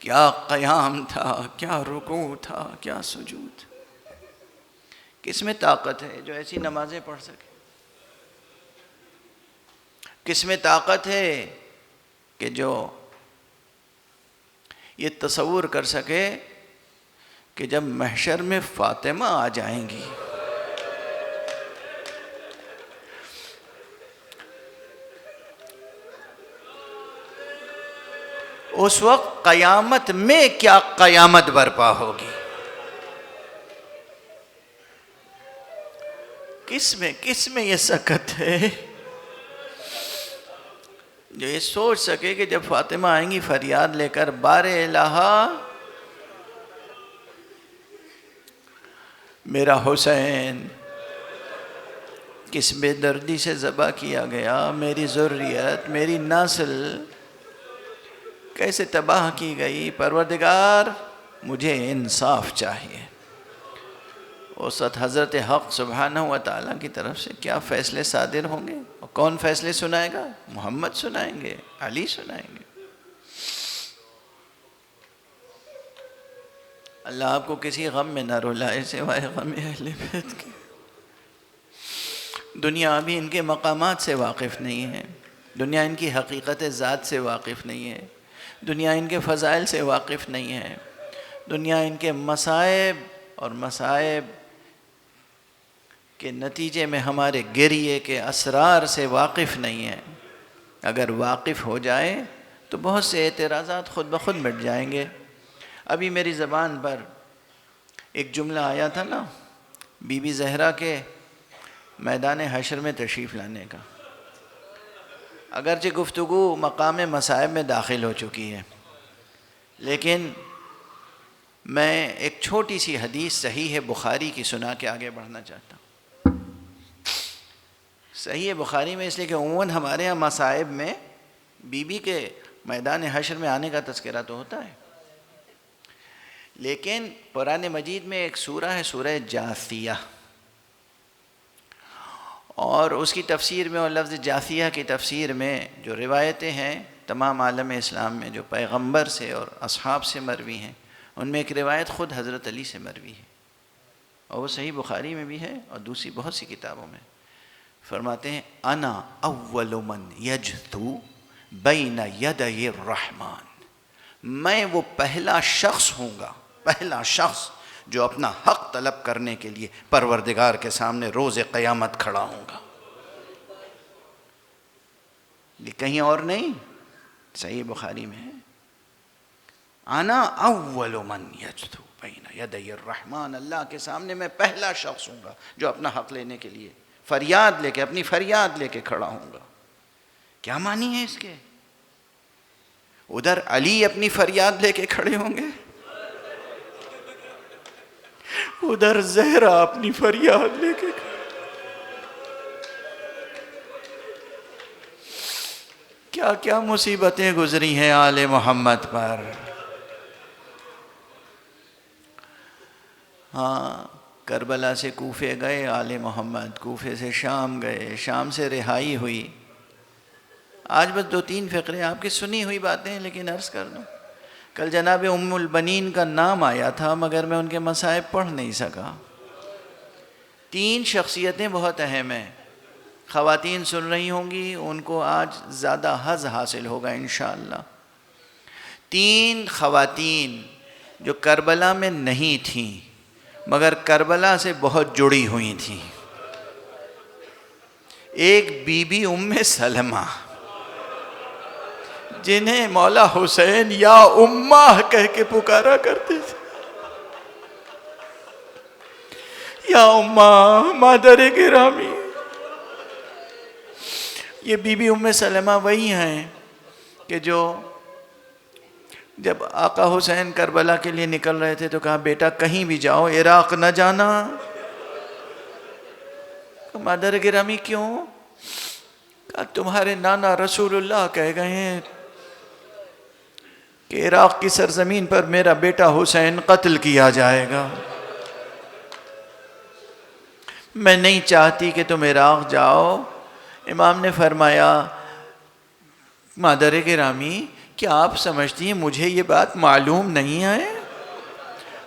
क्या क़याम था, क्या रुकू था, क्या सुजूद। किस में ताकत है जो ऐसी नमाजें पढ़ सके? किस में ताकत है कि जो ये तसव्वुर कर सके कि जब महशर में फातिमा आ जाएंगी, उस वक्त क़यामत में क्या क़यामत बर्पा होगी। किस में ये सकत है जो ये सोच सके कि जब फातिमा आएंगी फरियाद लेकर, बारे इलाहा मेरा हुसैन किस बेदर्दी से ज़बा किया गया, मेरी ज़ुर्रियत, मेरी नस्ल कैसे तबाह की गई। परवरदिगार मुझे इंसाफ चाहिए। उस वक्त हज़रत हक़ सुब्हानहू व तआला की तरफ से क्या फ़ैसले सादिर होंगे, और कौन फ़ैसले सुनाएगा? मोहम्मद सुनाएंगे, अली सुनाएंगे। अल्लाह आपको किसी गम में न रुलाए सिवाय गम अहले बैत के। दुनिया अभी इनके मकामात से वाकिफ़ नहीं है, दुनिया इनकी हकीकत ज़ात से वाकिफ़ नहीं है, दुनिया इनके फ़ज़ाइल से वाकिफ़ नहीं है, दुनिया इनके मसाइब और मसाइब के नतीजे में हमारे गिरिए के असरार से वाकिफ़ नहीं है। अगर वाकिफ़ हो जाए तो बहुत से एतराज़ात ख़ुद ब खुद मिट जाएंगे। अभी मेरी ज़बान पर एक जुमला आया था ना, बीबी ज़हरा के मैदान हशर में तशरीफ़ लाने का। अगरचे गुफ्तगू मकाम मसाइब में दाखिल हो चुकी है, लेकिन मैं एक छोटी सी हदीस सहीह बुखारी की सुना के आगे बढ़ना चाहता हूँ। सहीह बुखारी में इसलिए कि उमूमन हमारे यहाँ मसाइब में बीबी के मैदान हशर में आने का तज़किरा तो होता है, लेकिन कुरान मजीद में एक सूरा है, सूरह जासिया, और उसकी तफसीर में और लफ्ज़ जासिया की तफसीर में जो रिवायतें हैं तमाम आलम इस्लाम में जो पैगम्बर से और असहाब से मरवी हैं, उनमें एक रिवायत ख़ुद हज़रत अली से मरवी है, और वो सही बुखारी में भी है और दूसरी बहुत सी किताबों में। फरमाते हैं, अना अव्वलु मन यजतु बैन यदय रहमान, मैं वो पहला शख्स हूँगा, पहला शख्स जो अपना हक़ तलब करने के लिए परवरदिगार के सामने रोज़े क़यामत खड़ा होगा। ये कहीं और नहीं, सही बुखारी में है। आना अव्वलु मन यजतु बैन यदय रहमान, अल्लाह के सामने मैं पहला शख्स हूँगा जो अपना हक़ लेने के लिए फरियाद लेके, अपनी फरियाद लेके खड़ा हूँगा। क्या मानी है इसके? उधर अली अपनी फरियाद लेके खड़े होंगे, उधर ज़हरा अपनी फरियाद लेके। क्या क्या मुसीबतें गुजरी हैं आले मोहम्मद पर। हाँ, करबला से कूफे गए आले मोहम्मद, कूफे से शाम गए, शाम से रिहाई हुई। आज बस 2-3 फ़िक्रे आपकी सुनी हुई बातें हैं, लेकिन अर्ज़ कर दूँ, कल जनाब उम्मुल बनीन का नाम आया था मगर मैं उनके मसाइब पढ़ नहीं सका। 3 शख्सियतें बहुत अहम हैं, ख़वातीन सुन रही होंगी, उनको आज ज़्यादा हज़ हासिल होगा इंशाअल्लाह। 3 ख़वातीन जो करबला में नहीं थीं मगर करबला से बहुत जुड़ी हुई थीं। एक बीबी उम्मे सलमा, जिन्हें मौला हुसैन या उम्मा कह के पुकारा करते थे, या उम्मा मादर गिरामी। ये बीबी उम्मे सलमा वही हैं कि जो जब आका हुसैन करबला के लिए निकल रहे थे तो कहा, बेटा कहीं भी जाओ इराक़ न जाना। मादर गिरामी क्यों? कहा, तुम्हारे नाना रसूलुल्लाह कह गए हैं कि इराक़ की सरजमीन पर मेरा बेटा हुसैन कत्ल किया जाएगा। मैं नहीं चाहती कि तुम इराक़ जाओ। इमाम ने फरमाया, मादर गिरामी क्या आप समझती हैं मुझे ये बात मालूम नहीं है?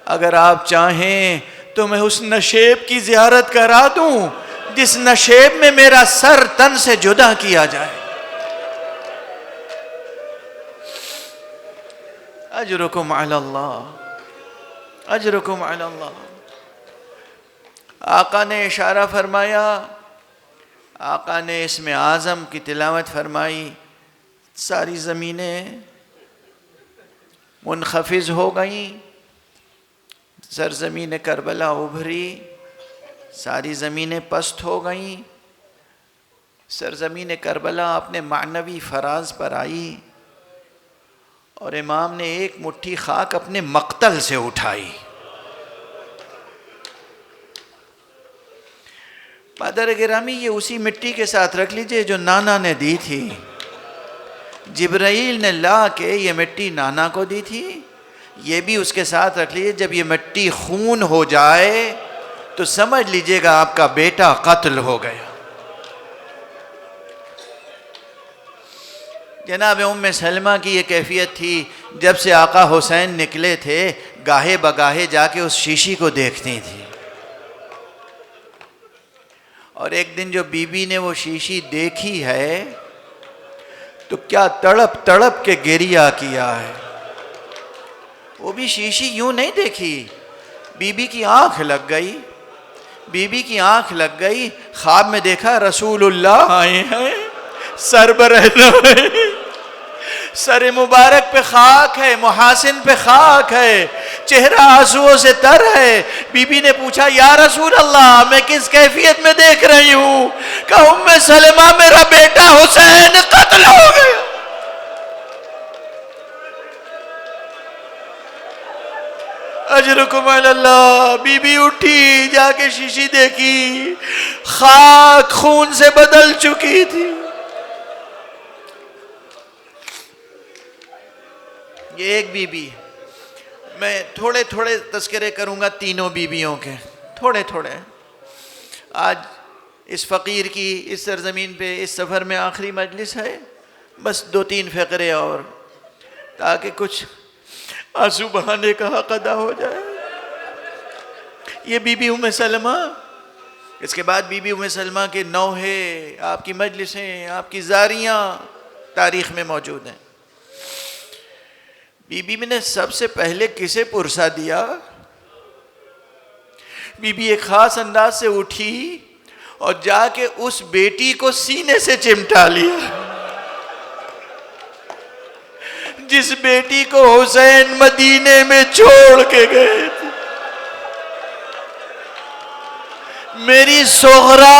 अगर आप चाहें तो मैं उस नशेब की ज़ियारत करा दूं जिस नशेब में मेरा सर तन से जुदा किया जाए। अजरुकुम अलल्लाह, अजरुकुम अलल्लाह। आका ने इशारा फरमाया, आका ने इसमें आज़म की तिलावत फरमाई, सारी ज़मीनें मुनखफिज हो गईं, सरज़मीन करबला उभरी, सारी ज़मीनें पस्त हो गईं, सरज़मीन करबला अपने मानवी फराज पर आई और इमाम ने एक मुट्ठी खाक अपने मक्तल से उठाई। पादर गिरामी, ये उसी मिट्टी के साथ रख लीजिए जो नाना ने दी थी। जिब्राइल ने ला के ये मिट्टी नाना को दी थी, ये भी उसके साथ रख लीजिए। जब ये मिट्टी खून हो जाए तो समझ लीजिएगा आपका बेटा कत्ल हो गया। जनाब उम्मे सलमा की ये कैफियत थी, जब से आका हुसैन निकले थे गाहे बगाहे जाके उस शीशी को देखती थी। और एक दिन जो बीबी ने वो शीशी देखी है तो क्या तड़प तड़प के गिरिया किया है। वो भी शीशी यूं नहीं देखी, बीबी की आंख लग गई, बीबी की आंख लग गई। ख्वाब में देखा रसूलुल्लाह आए हैं, सर बरहना है, सर मुबारक पे खाक है, मुहासिन पे खाक है, चेहरा आंसुओं से तर है। बीबी ने पूछा, या रसूल अल्लाह, मैं किस कैफियत में देख रही हूँ? कहा, उम्मे सलमा, मेरा बेटा हुसैन कत्ल हो गया। अजरुकुम अलल्लाह। बीबी उठी, जाके शीशी देखी, खाक खून से बदल चुकी थी। ये एक बीबी। मैं थोड़े थोड़े तस्करे करूंगा तीनों बीबियों के, थोड़े थोड़े। आज इस फ़कीर की इस सरज़मीन पे इस सफ़र में आखिरी मजलिस है, बस 2-3 फ़करे और, ताकि कुछ आंसू बहाने का हक अदा हो जाए। ये बीबी उम्मे सलमा, इसके बाद बीबी उम्मे सलमा के नौहे, आपकी मजलिसें, आपकी ज़ारियाँ तारीख़ में मौजूद हैं। बीबी ने सबसे पहले किसे पुरसा दिया? बीबी एक ख़ास अंदाज से उठी और जाके उस बेटी को सीने से चिमटा लिया जिस बेटी को हुसैन मदीने में छोड़ के गए थे। मेरी सोहरा,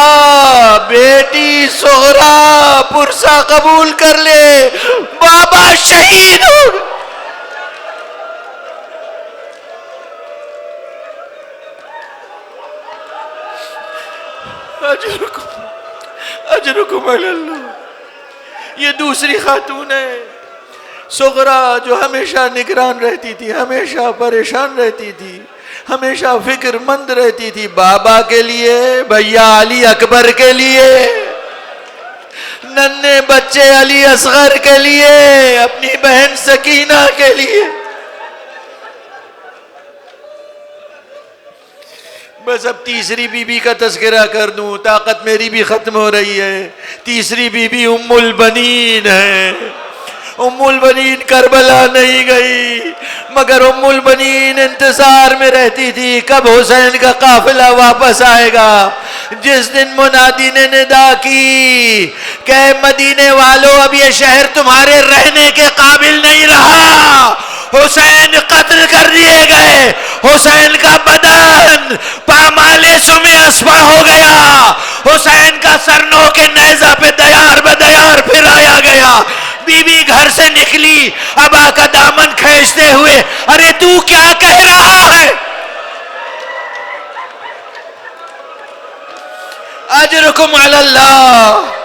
बेटी सोहरा, पुरसा कबूल कर ले, बाबा शहीद हो गए। अजरुकुम अलल्लाह। ये दूसरी खातून है, सुगरा, जो हमेशा निगरान रहती थी, हमेशा परेशान रहती थी, हमेशा फिक्रमंद रहती थी बाबा के लिए, भैया अली अकबर के लिए, नन्हे बच्चे अली असगर के लिए, अपनी बहन सकीना के लिए। बस अब तीसरी बीबी का तज़किरा कर दूं, ताकत मेरी भी ख़त्म हो रही है। तीसरी बीबी उम्मुल बनीन है। उम्मुल बनीन करबला नहीं गई, मगर उम्मुल बनीन इंतज़ार में रहती थी कब हुसैन का काफिला वापस आएगा। जिस दिन मुनादी ने निदा की कि मदीने वालों, अब ये शहर तुम्हारे रहने के काबिल नहीं रहा, हुसैन कत्ल कर दिए गए, हुसैन का बदन पामाले सुमे अस्फा हो गया, हुसैन का सरनों के नेज़ा पे दयार बदयार फिराया गया। बीबी घर से निकली, अबा का दामन खींचते हुए, अरे तू क्या कह रहा है? अजरुकुम अलल्लाह।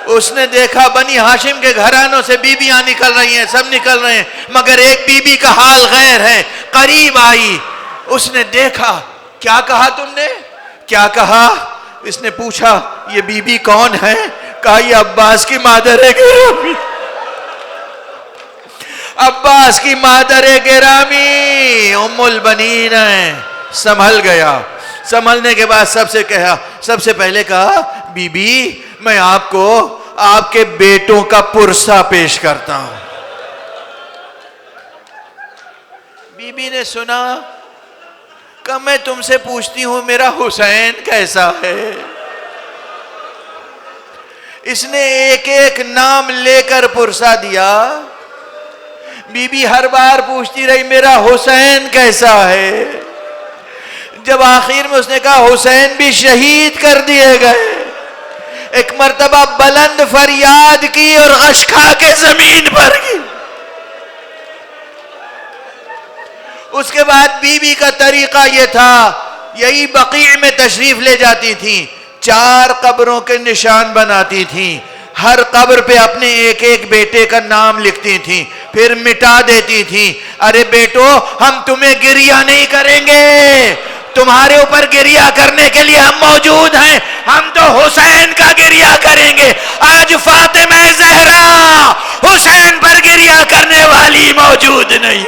उसने देखा बनी हाशिम के घरानों से बीबियां निकल रही हैं, सब निकल रहे हैं, मगर एक बीबी का हाल गैर है। करीब आई, उसने देखा, क्या कहा तुमने? क्या कहा? इसने पूछा, ये बीबी कौन है? कहा, ये अब्बास की मादर है। अब्बास की मादरे गिरामी उम्मुल बनीन है। संभल गया। संभलने के बाद सबसे पहले कहा, बीबी मैं आपको आपके बेटों का पुरसा पेश करता हूं। बीबी ने सुना, कब मैं तुमसे पूछती हूं मेरा हुसैन कैसा है। इसने एक एक नाम लेकर पुरसा दिया। बीबी हर बार पूछती रही मेरा हुसैन कैसा है। जब आखिर में उसने कहा हुसैन भी शहीद कर दिए गए, एक मर्तबा बुलंद फरियाद की और गश खा के जमीन पर गिरी। उसके बाद बीबी का तरीका यह था, यही बकी में तशरीफ ले जाती थी, 4 कब्रों के निशान बनाती थी, हर कब्र पे अपने एक एक बेटे का नाम लिखती थी, फिर मिटा देती थी। अरे बेटो, हम तुम्हें गिरिया नहीं करेंगे, तुम्हारे ऊपर गिरिया करने के लिए हम मौजूद हैं, हम तो हुसैन का गिरिया करेंगे। आज फातिमा ज़हरा हुसैन पर गिरिया करने वाली मौजूद नहीं।